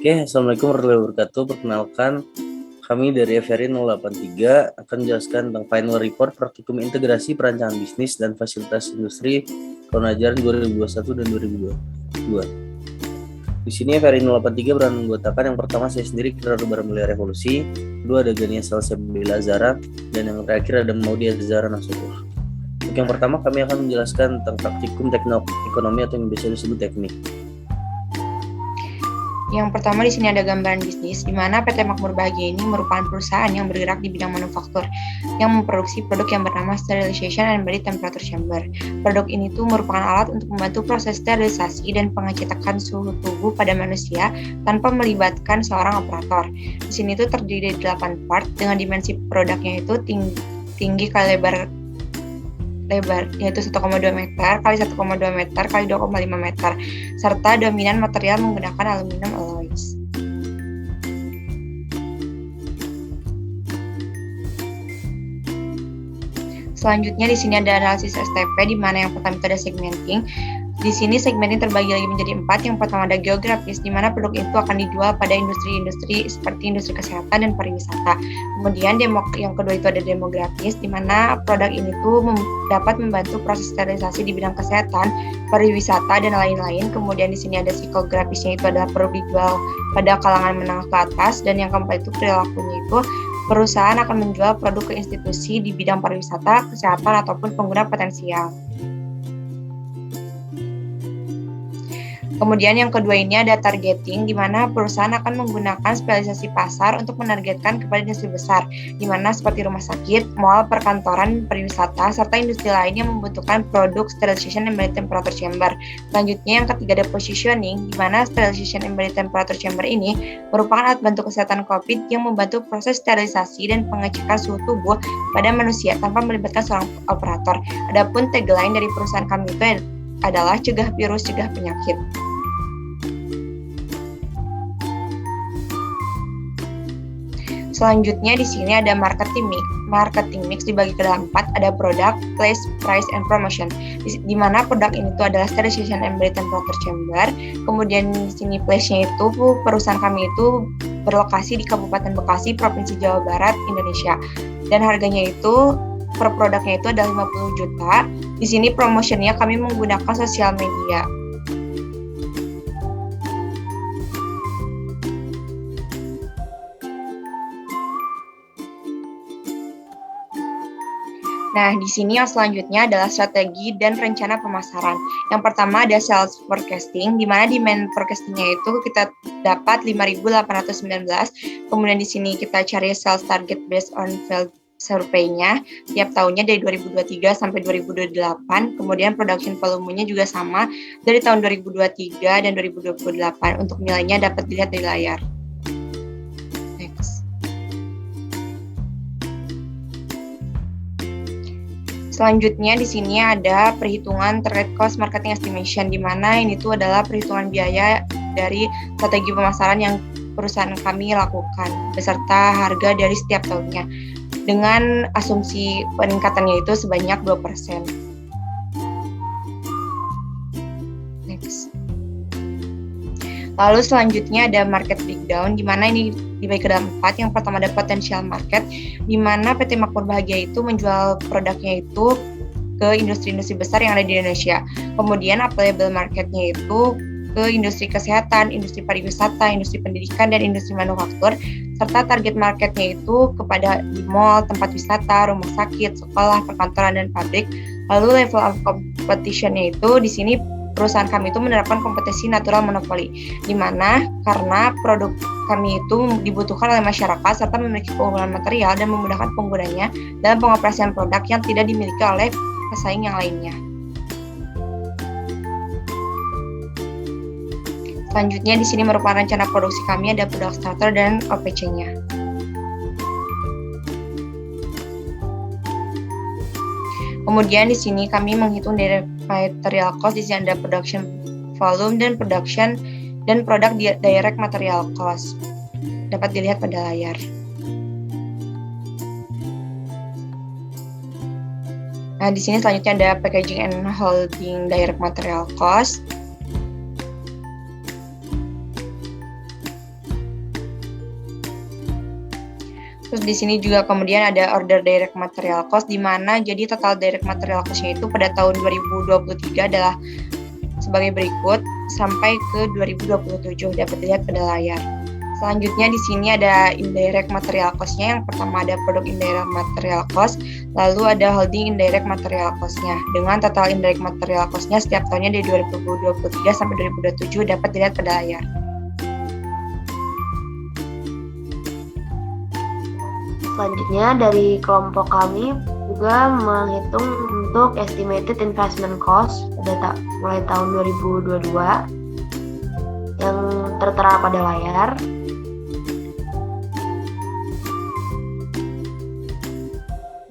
Oke, Assalamualaikum warahmatullahi wabarakatuh. Perkenalkan, kami dari FRI 083 akan menjelaskan tentang Final Report Praktikum Integrasi Perancangan Bisnis dan Fasilitas Industri tahun ajaran 2021 dan 2022. Di sini FRI 083 beranggotakan yang pertama saya sendiri, Kirana Mulia Revolusi, kedua ada Gania Salsabila Zara, dan yang terakhir ada Maudia Zara Nasukur. Untuk yang pertama kami akan menjelaskan tentang praktikum teknik ekonomi atau yang biasa disebut teknik. Yang pertama di sini ada gambaran bisnis, di mana PT Makmur Bahagia ini merupakan perusahaan yang bergerak di bidang manufaktur, yang memproduksi produk yang bernama sterilization and body temperature chamber. Produk ini tuh merupakan alat untuk membantu proses sterilisasi dan pengecekan suhu tubuh pada manusia tanpa melibatkan seorang operator. Di sini tuh terdiri dari 8 part dengan dimensi produknya itu tinggi kali lebar yaitu 1,2 meter kali 1,2 meter kali 2,5 meter serta dominan material menggunakan aluminium alloys. Selanjutnya di sini ada analisis STP, di mana yang pertama itu ada segmenting. Di sini segmenting terbagi lagi menjadi 4. Yang pertama ada geografis, di mana produk itu akan dijual pada industri-industri seperti industri kesehatan dan pariwisata. Kemudian yang kedua itu ada demografis, di mana produk ini tuh dapat membantu proses sterilisasi di bidang kesehatan, pariwisata dan lain-lain. Kemudian di sini ada psikografisnya, itu adalah produk dijual pada kalangan menengah ke atas. Dan yang keempat itu perilakunya, itu perusahaan akan menjual produk ke institusi di bidang pariwisata, kesehatan ataupun pengguna potensial. Kemudian yang kedua ini ada targeting, di mana perusahaan akan menggunakan spesialisasi pasar untuk menargetkan kepada industri besar, di mana seperti rumah sakit, mall, perkantoran, pariwisata, serta industri lain yang membutuhkan produk sterilization and body temperature chamber. Selanjutnya yang ketiga ada positioning, di mana sterilization and body temperature chamber ini merupakan alat bantu kesehatan COVID yang membantu proses sterilisasi dan pengecekan suhu tubuh pada manusia tanpa melibatkan seorang operator. Adapun tagline dari perusahaan kami itu adalah cegah virus, cegah penyakit. Selanjutnya di sini ada marketing mix. Marketing mix dibagi ke dalam 4, ada produk, place, price, and promotion. Di mana produk ini tuh adalah sterilization and body temperature chamber. Kemudian di sini place-nya itu perusahaan kami itu berlokasi di Kabupaten Bekasi, Provinsi Jawa Barat, Indonesia. Dan harganya itu per produknya itu adalah 50 juta. Di sini promotionnya kami menggunakan sosial media. Nah, di sini yang selanjutnya adalah strategi dan rencana pemasaran. Yang pertama ada sales forecasting, di mana demand forecastingnya itu kita dapat 5.819. Kemudian di sini kita cari sales target based on field survey-nya tiap tahunnya dari 2023 sampai 2028. Kemudian production volumenya juga sama dari tahun 2023 dan 2028. Untuk nilainya dapat dilihat di layar. Selanjutnya di sini ada perhitungan terkait cost marketing estimation, di mana ini tuh adalah perhitungan biaya dari strategi pemasaran yang perusahaan kami lakukan beserta harga dari setiap tahunnya dengan asumsi peningkatannya itu sebanyak 2%. Next. Lalu selanjutnya ada market breakdown, di mana ini dibagi ke dalam 4. Yang pertama ada potential market, di mana PT Makmur Bahagia itu menjual produknya itu ke industri-industri besar yang ada di Indonesia. Kemudian available marketnya itu ke industri kesehatan, industri pariwisata, industri pendidikan, dan industri manufaktur, serta target marketnya itu kepada di mall, tempat wisata, rumah sakit, sekolah, perkantoran, dan pabrik. Lalu level of competition-nya itu di sini perusahaan kami itu menerapkan kompetisi natural monopoli, di mana karena produk kami itu dibutuhkan oleh masyarakat serta memiliki keunggulan material dan memudahkan penggunanya dalam pengoperasian produk yang tidak dimiliki oleh pesaing yang lainnya. Selanjutnya di sini merupakan rencana produksi kami, ada product starter dan OPC-nya. Kemudian di sini kami menghitung dari material cost, di sini ada production volume dan product direct material cost. Dapat dilihat pada layar. Nah, di sini selanjutnya ada packaging and holding direct material cost. Terus di sini juga kemudian ada order direct material cost, di mana jadi total direct material cost-nya itu pada tahun 2023 adalah sebagai berikut sampai ke 2027, dapat dilihat pada layar. Selanjutnya di sini ada indirect material cost-nya. Yang pertama ada produk indirect material cost, lalu ada holding indirect material cost-nya. Dengan total indirect material cost-nya setiap tahunnya dari 2023 sampai 2027 dapat dilihat pada layar. Selanjutnya dari kelompok kami juga menghitung untuk estimated investment cost pada mulai tahun 2022 yang tertera pada layar.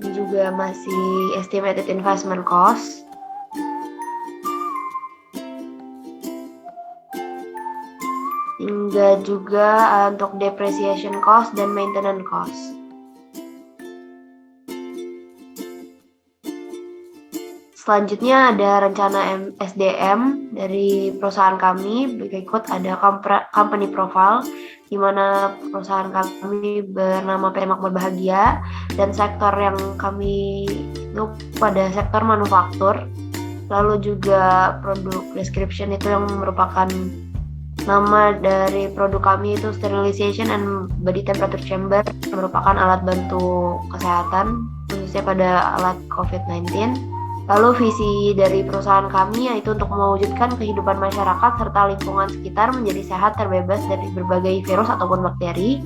Ini juga masih estimated investment cost. Hingga juga untuk depreciation cost dan maintenance cost. Selanjutnya ada rencana SDM dari perusahaan kami. Berikut ada company profile, di mana perusahaan kami bernama PT Makmur Bahagia, dan sektor yang kami itu pada sektor manufaktur. Lalu juga produk description itu yang merupakan nama dari produk kami itu sterilization and body temperature chamber, merupakan alat bantu kesehatan khususnya pada alat COVID-19. Lalu visi dari perusahaan kami yaitu untuk mewujudkan kehidupan masyarakat serta lingkungan sekitar menjadi sehat terbebas dari berbagai virus ataupun bakteri,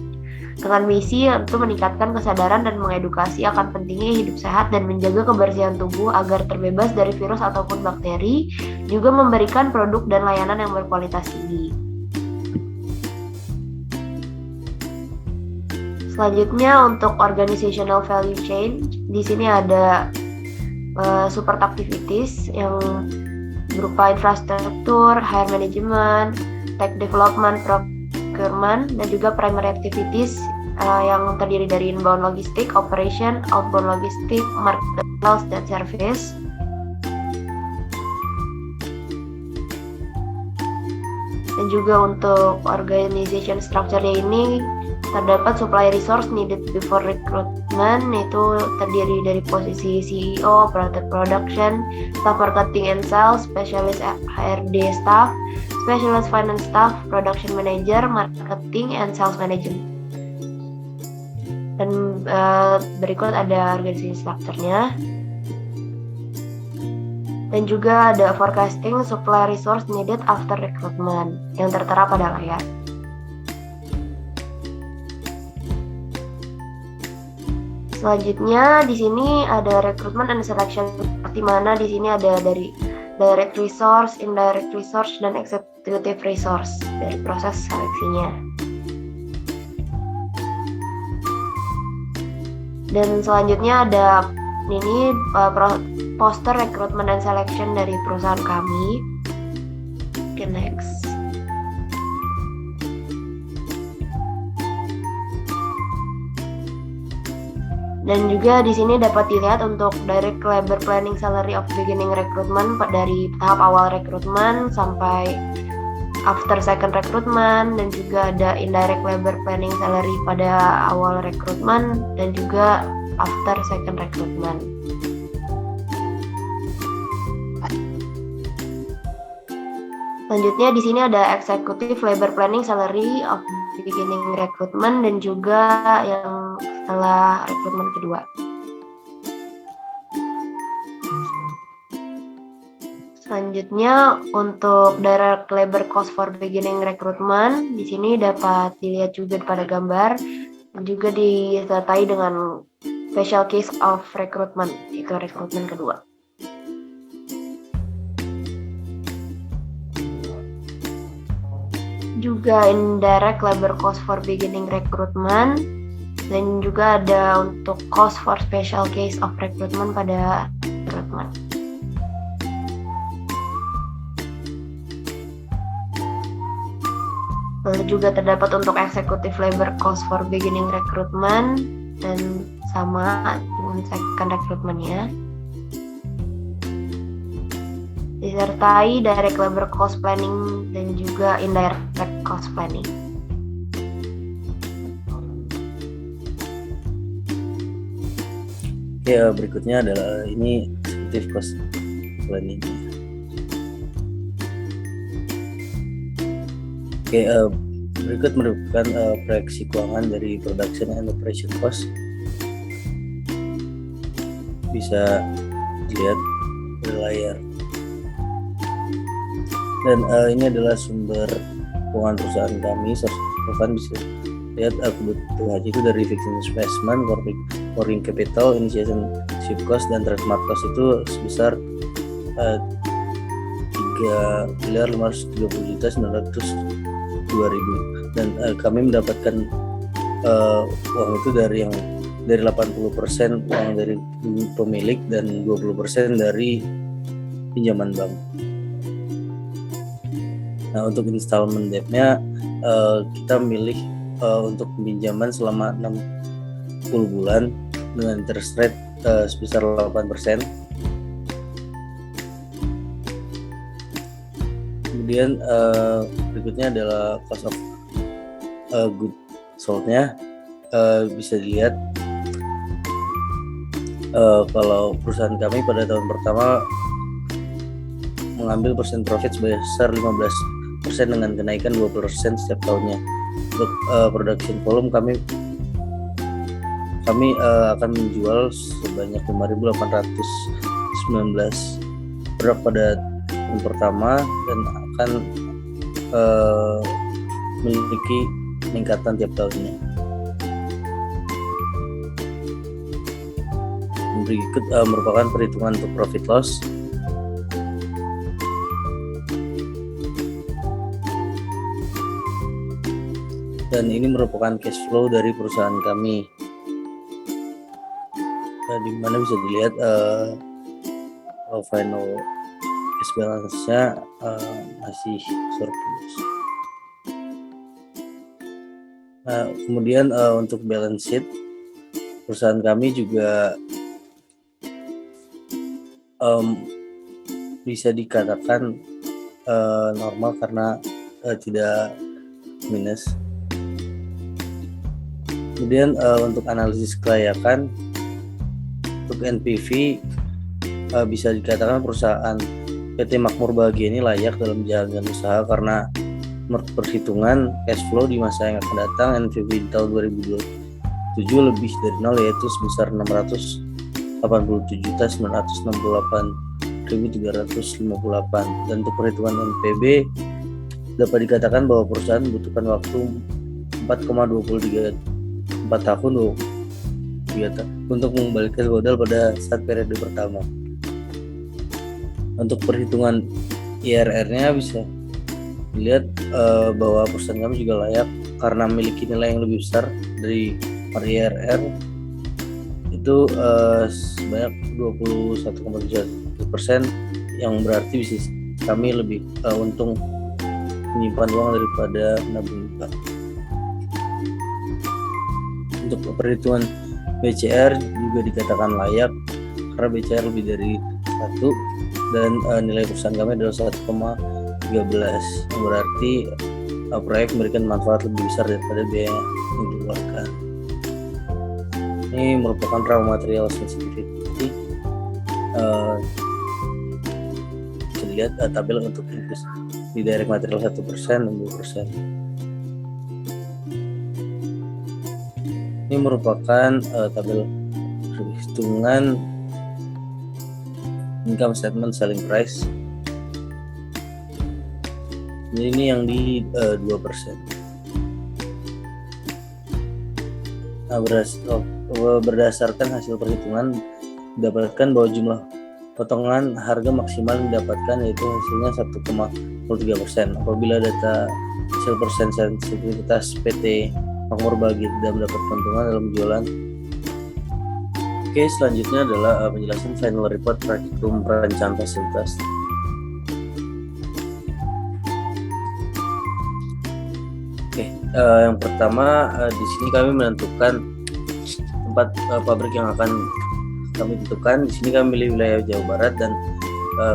dengan misi untuk meningkatkan kesadaran dan mengedukasi akan pentingnya hidup sehat dan menjaga kebersihan tubuh agar terbebas dari virus ataupun bakteri, juga memberikan produk dan layanan yang berkualitas tinggi. Selanjutnya untuk organizational value chain, di sini ada support activities yang berupa infrastruktur, higher management, tech development, procurement, dan juga primary activities yang terdiri dari inbound logistik, operation, outbound logistik, market sales, dan service. Dan juga untuk organization structure-nya ini terdapat supply resource needed before recruitment, yaitu terdiri dari posisi CEO, operator production, staff marketing and sales, specialist HRD staff, specialist finance staff, production manager, marketing and sales management. Dan berikut ada organisasi structure-nya. Dan juga ada forecasting supply resource needed after recruitment yang tertera pada layar. Selanjutnya di sini ada recruitment and selection, di mana di sini ada dari direct resource, indirect resource, dan executive resource dari proses seleksinya. Dan selanjutnya ada ini poster recruitment and selection dari perusahaan kami. Oke, next. Dan juga di sini dapat dilihat untuk direct labor planning salary of beginning recruitment dari tahap awal rekrutmen sampai after second recruitment, dan juga ada indirect labor planning salary pada awal rekrutmen dan juga after second recruitment. Selanjutnya di sini ada executive labor planning salary of beginning recruitment dan juga yang setelah rekrutmen kedua. Selanjutnya untuk direct labor cost for beginning recruitment, di sini dapat dilihat juga pada gambar, juga disertai dengan special case of recruitment, itu rekrutmen kedua. Juga indirect labor cost for beginning recruitment, dan juga ada untuk cost for special case of recruitment pada recruitment. Lalu juga terdapat untuk executive labor cost for beginning recruitment dan sama dengan second recruitment-nya. Disertai direct labor cost planning dan juga indirect cost planning. Oke, berikutnya adalah ini executive cost planning. Oke, berikut merupakan proyeksi keuangan dari production and operation cost. Bisa dilihat di layar. Dan ini adalah sumber keuangan perusahaan kami. Source of fund bisa lihat kebutuhan itu dari fixed investment, working capital, initiation ship cost, dan trademark cost itu sebesar 3.530.902.000, dan kami mendapatkan uang itu dari 80% uang dari pemilik dan 20% dari pinjaman bank. Nah, untuk installment debt-nya kita milih untuk pinjaman selama 60 bulan dengan interest rate sebesar 8%. Kemudian berikutnya adalah cost of goods sold-nya. Bisa dilihat kalau perusahaan kami pada tahun pertama mengambil persen profit sebesar 15% dengan kenaikan 20% setiap tahunnya. Untuk production volume kami akan menjual sebanyak 5.819 produk pada tahun pertama dan akan memiliki peningkatan tiap tahunnya. Berikut merupakan perhitungan untuk profit loss. Dan ini merupakan cash flow dari perusahaan kami, di mana bisa dilihat final cash balance-nya masih surplus. Kemudian untuk balance sheet perusahaan kami juga bisa dikatakan normal karena tidak minus. Kemudian untuk analisis kelayakan untuk NPV bisa dikatakan perusahaan PT Makmur Bahagia ini layak dalam menjalankan usaha karena menurut perhitungan cash flow di masa yang akan datang NPV di tahun 2027 lebih dari nol, yaitu sebesar 687.968.358. Dan untuk perhitungan NPB dapat dikatakan bahwa perusahaan membutuhkan waktu 4,23 tahun untuk mengembalikan modal pada saat periode pertama. Untuk perhitungan IRR-nya bisa dilihat bahwa perusahaan kami juga layak karena memiliki nilai yang lebih besar dari IRR itu sebanyak 21,7%, yang berarti bisnis kami lebih untung menyimpan uang daripada menabung bank. Untuk perhitungan BCR juga dikatakan layak karena BCR lebih dari 1 dan nilai perusahaan kami adalah 1,13, yang berarti proyek memberikan manfaat lebih besar daripada biaya yang dikeluarkan. Ini merupakan raw material sensitivity. Bisa dilihat tabel untuk increase di direct material 1% dan 2%. Ini merupakan tabel perhitungan income statement selling price. Jadi ini yang di 2%. Nah, berdasarkan hasil perhitungan didapatkan bahwa jumlah potongan harga maksimal yang didapatkan yaitu hasilnya 1,03%. Apabila data hasil persen sensitivitas PT Makmur Bahagia tidak mendapat keuntungan dalam jualan. Oke, selanjutnya adalah penjelasan final report praktikum perencanaan fasilitas. Oke, yang pertama di sini kami menentukan tempat pabrik yang akan kami tentukan. Di sini kami pilih wilayah Jawa Barat dan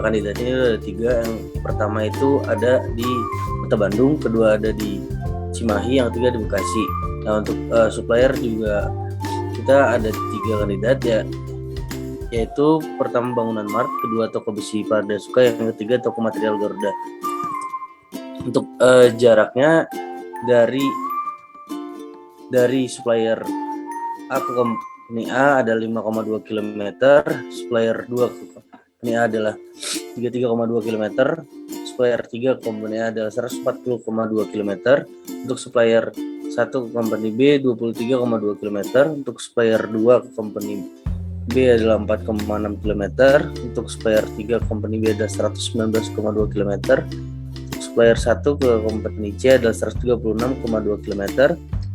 kandidatnya ada 3. Yang pertama itu ada di Kota Bandung, kedua ada di Cimahi, yang ketiga di Bekasi. Nah, untuk supplier juga kita ada 3 kandidat, ya yaitu pertama bangunan Mart, kedua toko besi Pardasuka, yang ketiga toko material Garuda. Untuk jaraknya dari supplier A ke company A ada 5,2 km, supplier 2 ke company A adalah 33,2 km, supplier 3 ke company A adalah 140,2 km, untuk supplier 1 ke company B 23,2 km, untuk supplier 2 ke company B adalah 4,6 km, untuk supplier 3 company B adalah 119,2 km, untuk supplier 1 ke company C adalah 136,2 km,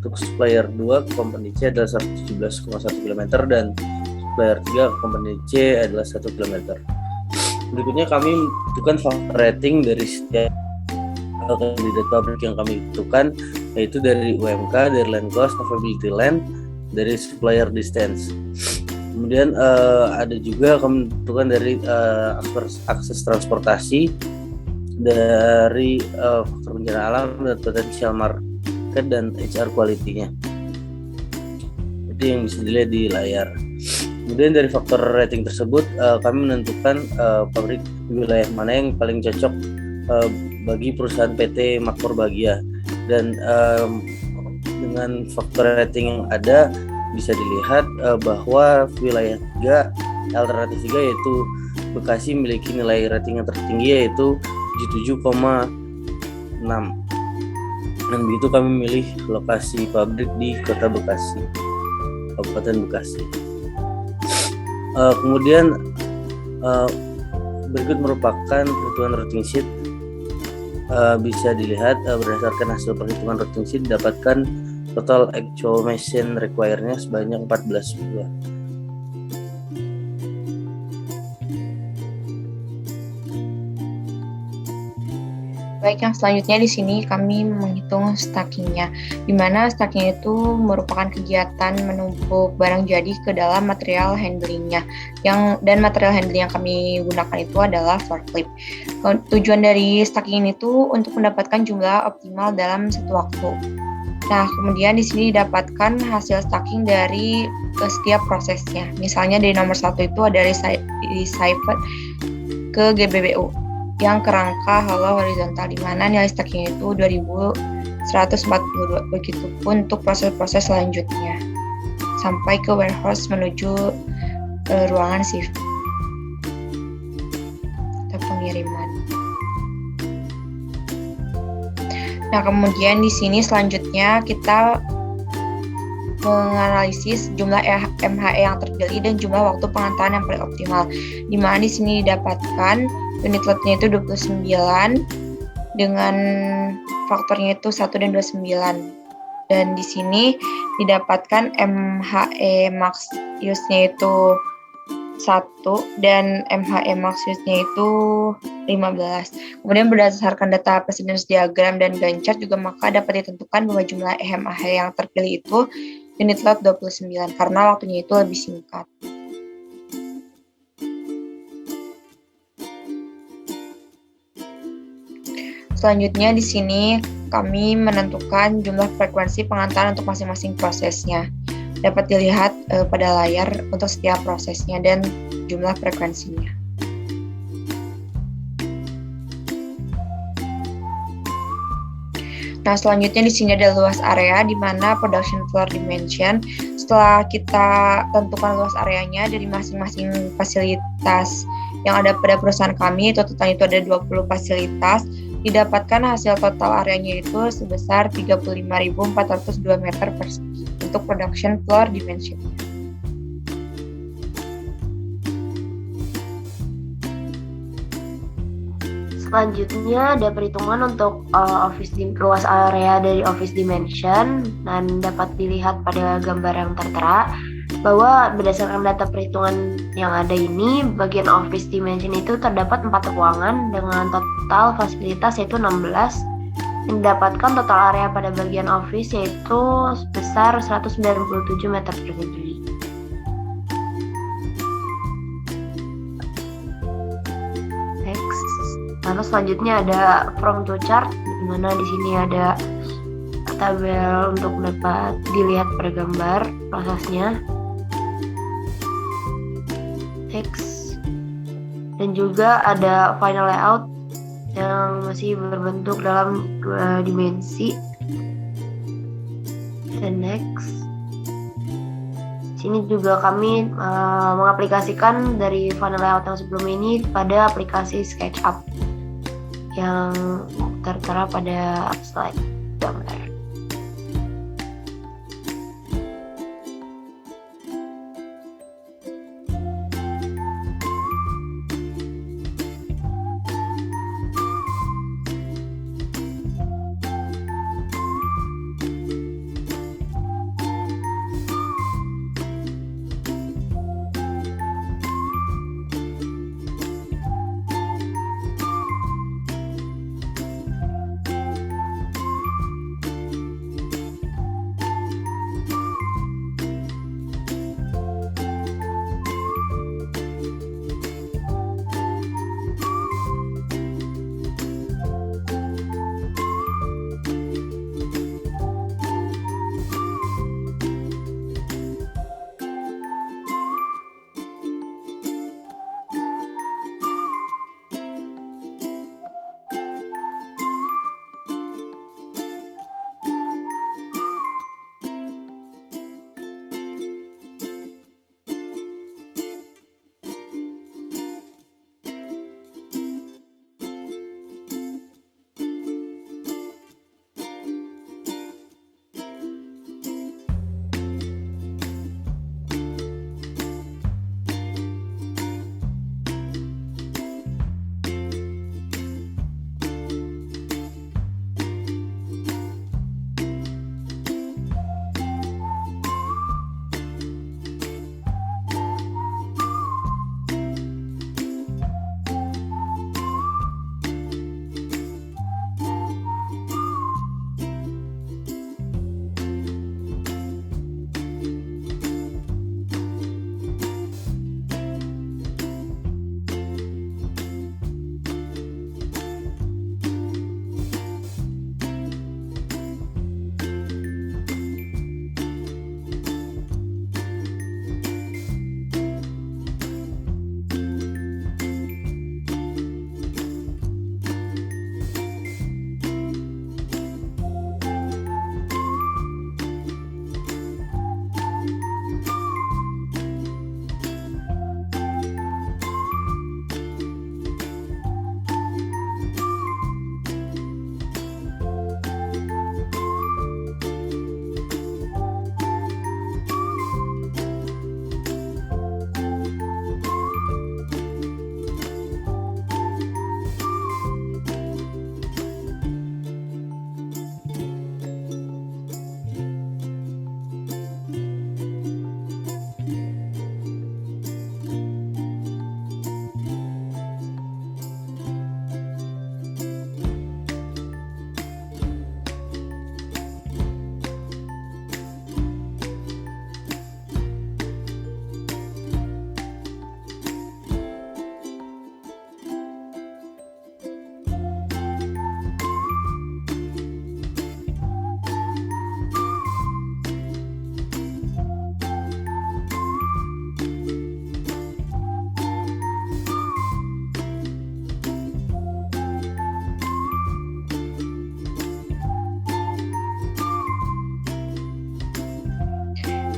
untuk supplier 2 ke company C adalah 117,1 km, dan supplier 3 ke company C adalah 1 km. Berikutnya kami menentukan faktor rating dari setiap kandidat pabrik yang kami tentukan, yaitu dari UMK, dari land cost, availability land, dari supplier distance. Kemudian ada juga kami tentukan dari akses transportasi, dari faktor bencana alam, dan potensial market, dan HR quality-nya. Itu yang bisa dilihat di layar. Kemudian dari faktor rating tersebut kami menentukan pabrik wilayah mana yang paling cocok bagi perusahaan PT Makmur Bahagia. Dan dengan faktor rating yang ada bisa dilihat bahwa wilayah 3, alternatif 3 yaitu Bekasi, memiliki nilai rating yang tertinggi yaitu 77,6. Dan begitu kami memilih lokasi pabrik di Kota Bekasi, Kabupaten Bekasi. Kemudian berikut merupakan perhitungan rating sheet. Bisa dilihat berdasarkan hasil perhitungan rating sheet didapatkan total actual machine require-nya sebanyak 14 buah. Baik, yang selanjutnya di sini kami menghitung stacking-nya, di mana stacking itu merupakan kegiatan menumpuk barang jadi ke dalam material handling-nya. Dan material handling yang kami gunakan itu adalah forklift. Tujuan dari stacking ini tuh untuk mendapatkan jumlah optimal dalam satu waktu. Nah, kemudian di sini didapatkan hasil stacking dari setiap prosesnya. Misalnya dari nomor 1 itu ada receiver ke GBBU yang kerangka hollow horizontal, di mana nilai stacking itu 2142. Begitupun untuk proses-proses selanjutnya sampai ke warehouse menuju ruangan shift atau pengiriman. Nah, kemudian di sini selanjutnya kita menganalisis jumlah MHE yang terjadi dan jumlah waktu pengantaran yang paling optimal, di mana di sini didapatkan unit lotnya itu 29 dengan faktornya itu 1 dan 29. Dan di sini didapatkan MHE max use-nya itu 1 dan MHE max use-nya itu 15. Kemudian berdasarkan data precedence diagram dan Gantt chart juga maka dapat ditentukan bahwa jumlah MHE yang terpilih itu unit lot 29 karena waktunya itu lebih singkat. Selanjutnya di sini kami menentukan jumlah frekuensi pengantaran untuk masing-masing prosesnya. Dapat dilihat pada layar untuk setiap prosesnya dan jumlah frekuensinya. Nah, selanjutnya di sini ada luas area di mana production floor dimension. Setelah kita tentukan luas areanya dari masing-masing fasilitas yang ada pada perusahaan kami, total itu ada 20 fasilitas. Didapatkan hasil total areanya itu sebesar 35.402 meter persegi untuk production floor dimension. Selanjutnya ada perhitungan untuk luas area dari office dimension, dan dapat dilihat pada gambar yang tertera bahwa berdasarkan data perhitungan yang ada ini, bagian office dimension itu terdapat 4 ruangan dengan total fasilitas yaitu 16. Mendapatkan total area pada bagian office yaitu sebesar 197 meter persegi. Next. Lalu selanjutnya ada from to chart, di mana di sini ada tabel untuk dapat dilihat pada gambar prosesnya. Next. Dan juga ada final layout yang masih berbentuk dalam 2 dimensi. Dan next. Sini juga kami mengaplikasikan dari final layout yang sebelum ini pada aplikasi SketchUp yang tertera pada slide gambar.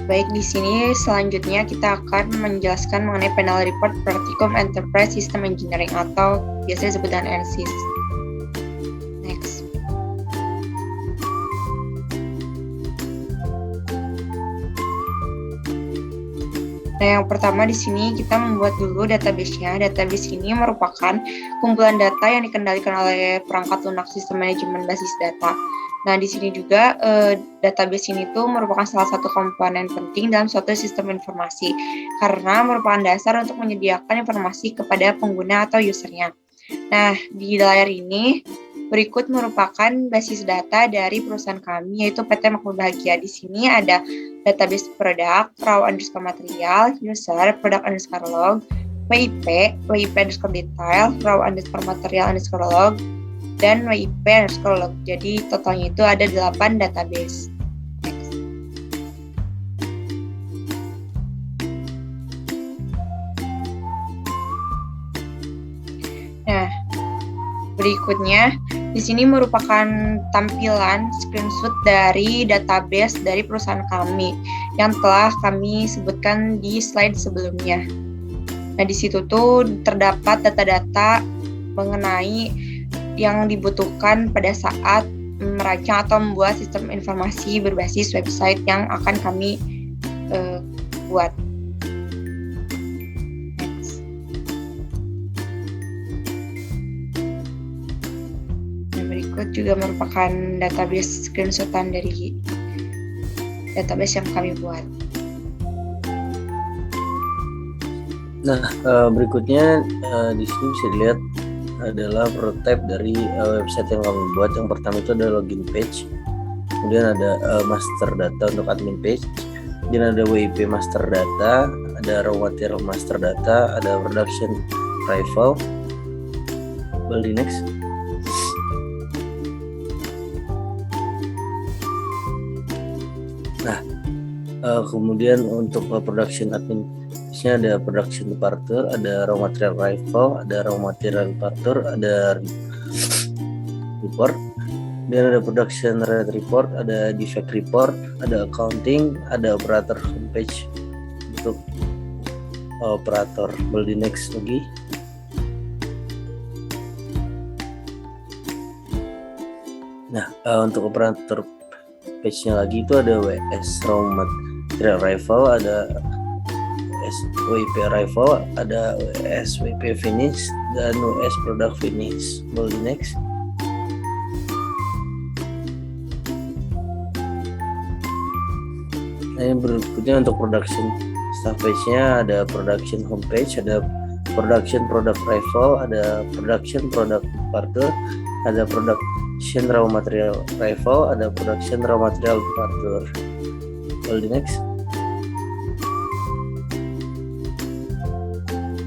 Baik, di sini selanjutnya kita akan menjelaskan mengenai Panel Report Practicum Enterprise System Engineering atau biasa disebut dengan ENSYS. Next. Nah, yang pertama di sini kita membuat dulu database-nya. Database ini merupakan kumpulan data yang dikendalikan oleh perangkat lunak sistem manajemen basis data. Nah, di sini juga database ini tuh merupakan salah satu komponen penting dalam suatu sistem informasi karena merupakan dasar untuk menyediakan informasi kepada pengguna atau usernya. Nah, di layar ini berikut merupakan basis data dari perusahaan kami yaitu PT Makmur Bahagia. Di sini ada database produk, raw underscore material, user, product underscore log, WIP, WIP underscore detail, raw underscore material underscore log, dan WIP underscore log. Jadi totalnya itu ada 8 database. Next. berikutnya, di sini merupakan tampilan screenshot dari database dari perusahaan kami yang telah kami sebutkan di slide sebelumnya. Nah, di situ tuh terdapat data-data mengenai yang dibutuhkan pada saat merancang atau membuat sistem informasi berbasis website yang akan kami buat. Berikut juga merupakan database screenshotan dari database yang kami buat. Nah, berikutnya di sini bisa dilihat adalah prototype dari website yang kami buat. Yang pertama itu ada login page, kemudian ada master data untuk admin page, kemudian ada WIP master data, ada raw material master data, ada production rival. Boleh next. Nah, kemudian untuk production admin nya ada production departure, ada raw material rival, ada raw material departure, ada report, dan ada production rate report, ada defect report, ada accounting, ada operator homepage untuk operator. Boleh di next lagi. Nah, untuk operator page-nya lagi itu ada WS raw material rival, ada WP arrival, ada WS WP finish, dan WS product finish. Boleh next. Nah, yang berikutnya untuk production staff page-nya ada production homepage, ada production product rival, ada production product departure, ada production raw material rival, ada production raw material departure. Boleh next.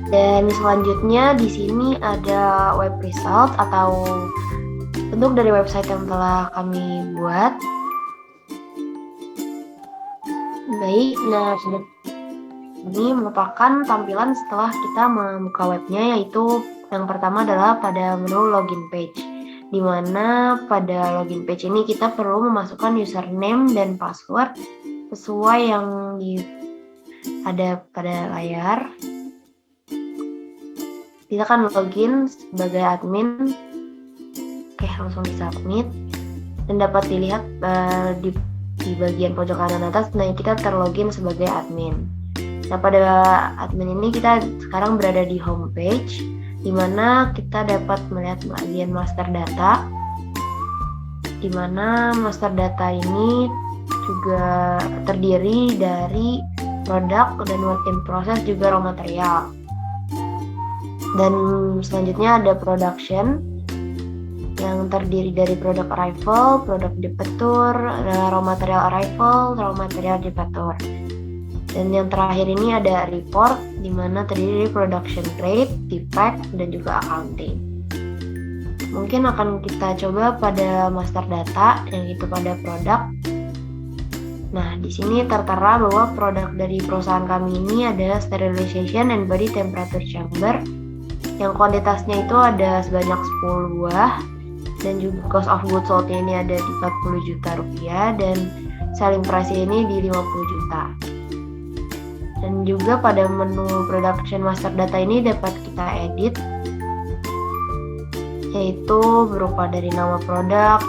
Dan selanjutnya di sini ada web result atau bentuk dari website yang telah kami buat. Baik, nah ini merupakan tampilan setelah kita membuka webnya, yaitu yang pertama adalah pada menu login page, di mana pada login page ini kita perlu memasukkan username dan password sesuai yang ada pada layar. Kita akan login sebagai admin. Oke, langsung di submit dan dapat dilihat di bagian pojok kanan atas. Nah, kita terlogin sebagai admin. Nah, pada admin ini kita sekarang berada di home page, di mana kita dapat melihat bagian master data, di mana master data ini juga terdiri dari produk dan work in process, juga raw material. Dan selanjutnya ada production yang terdiri dari produk arrival, produk departure, raw material arrival, raw material departure. Dan yang terakhir ini ada report, di mana terdiri dari production rate, defect, dan juga accounting. Mungkin akan kita coba pada master data, yang itu pada produk. Nah, di sini tertera bahwa produk dari perusahaan kami ini adalah sterilization and body temperature chamber, yang kuantitasnya itu ada sebanyak 10 buah, dan juga cost of goods sold-nya ini ada di 40 juta rupiah, dan selling price ini di 50 juta. Dan juga pada menu production master data ini dapat kita edit, yaitu berupa dari nama produk,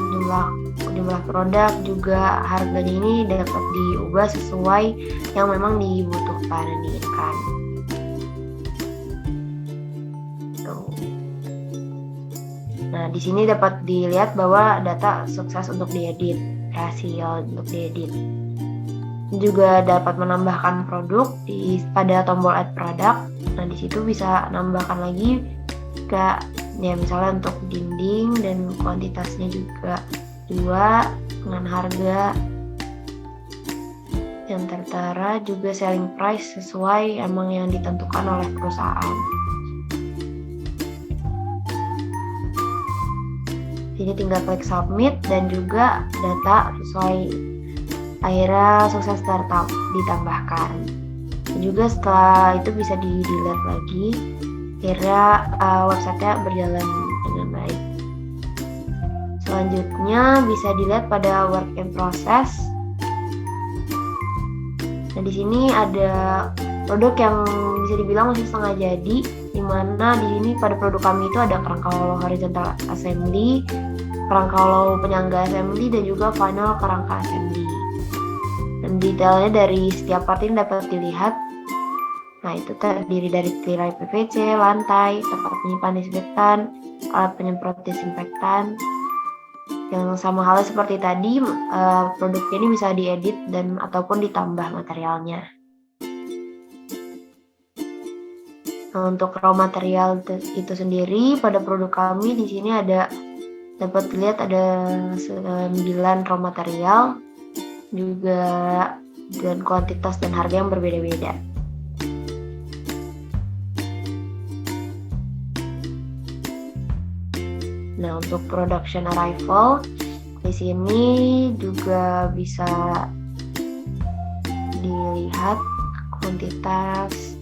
jumlah produk, juga harganya ini dapat diubah sesuai yang memang dibutuhkan dan diinginkan. Nah, di sini dapat dilihat bahwa data sukses untuk diedit, berhasil untuk diedit. Juga dapat menambahkan produk pada tombol add product. Nah, di situ bisa nambahkan lagi jika ya misalnya untuk dinding, dan kuantitasnya juga 2 dengan harga yang tertera, juga selling price sesuai emang yang ditentukan oleh perusahaan. Jadi tinggal klik submit dan juga data sesuai akhirnya sukses ditambahkan. Dan juga setelah itu bisa di delete lagi, akhirnya website-nya berjalan dengan baik. Selanjutnya bisa dilihat pada work in process. Nah, di sini ada produk yang bisa dibilang masih setengah jadi, di mana di sini pada produk kami itu ada kerangka hollow horizontal assembly, kerangka hollow penyangga assembly, dan juga final kerangka assembly. Dan detailnya dari setiap part ini dapat dilihat. Nah, itu terdiri dari tirai PVC, lantai, tempat penyimpan disinfektan, alat penyemprot disinfektan. Yang sama halnya seperti tadi, produk ini bisa diedit dan ataupun ditambah materialnya. Nah, untuk raw material itu sendiri pada produk kami di sini dapat dilihat ada 9 raw material juga dan kuantitas dan harga yang berbeda-beda. Nah, untuk production arrival di sini juga bisa dilihat kuantitas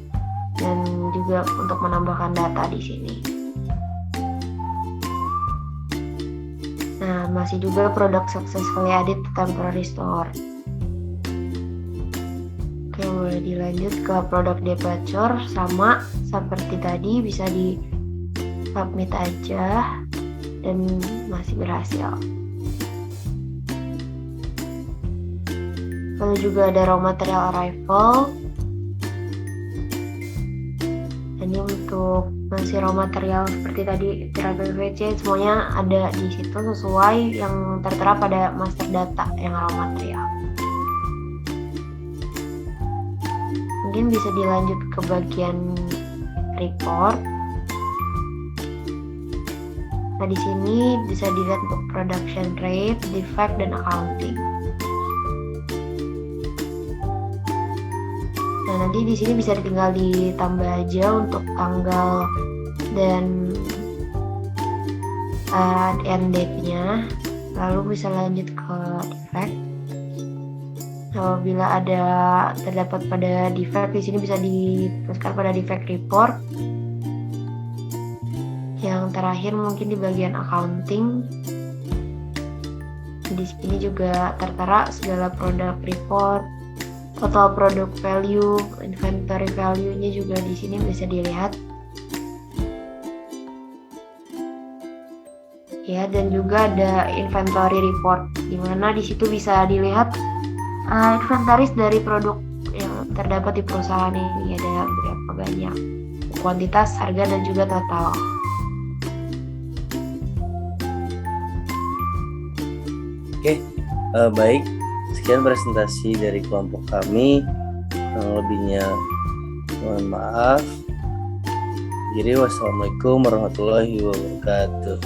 dan juga untuk menambahkan data di sini. Nah, masih juga produk successfully added to temporary store. Oke, boleh dilanjut ke produk departure. Sama seperti tadi, bisa di submit aja dan masih berhasil. Lalu juga ada raw material arrival. Ini untuk masih raw material seperti tadi tirai PVC, semuanya ada di situ sesuai yang tertera pada master data yang raw material. Mungkin bisa dilanjut ke bagian report. Nah, di sini bisa dilihat untuk production rate, defect, dan accounting. Nah, nanti di sini bisa tinggal ditambah aja untuk tanggal dan end date-nya. Lalu bisa lanjut ke defect. Apabila ada terdapat pada defect, di sini bisa dituliskan pada defect report. Yang terakhir mungkin di bagian accounting. Di sini juga tertera segala produk report, total product value, inventory value-nya juga di sini bisa dilihat. Ya, dan juga ada inventory report, di mana di situ bisa dilihat inventaris dari produk yang terdapat di perusahaan ini, ada berapa banyak, kuantitas, harga, dan juga total. Oke, baik. Sekian presentasi dari kelompok kami. Yang lebihnya mohon maaf. Jadi wassalamualaikum warahmatullahi wabarakatuh.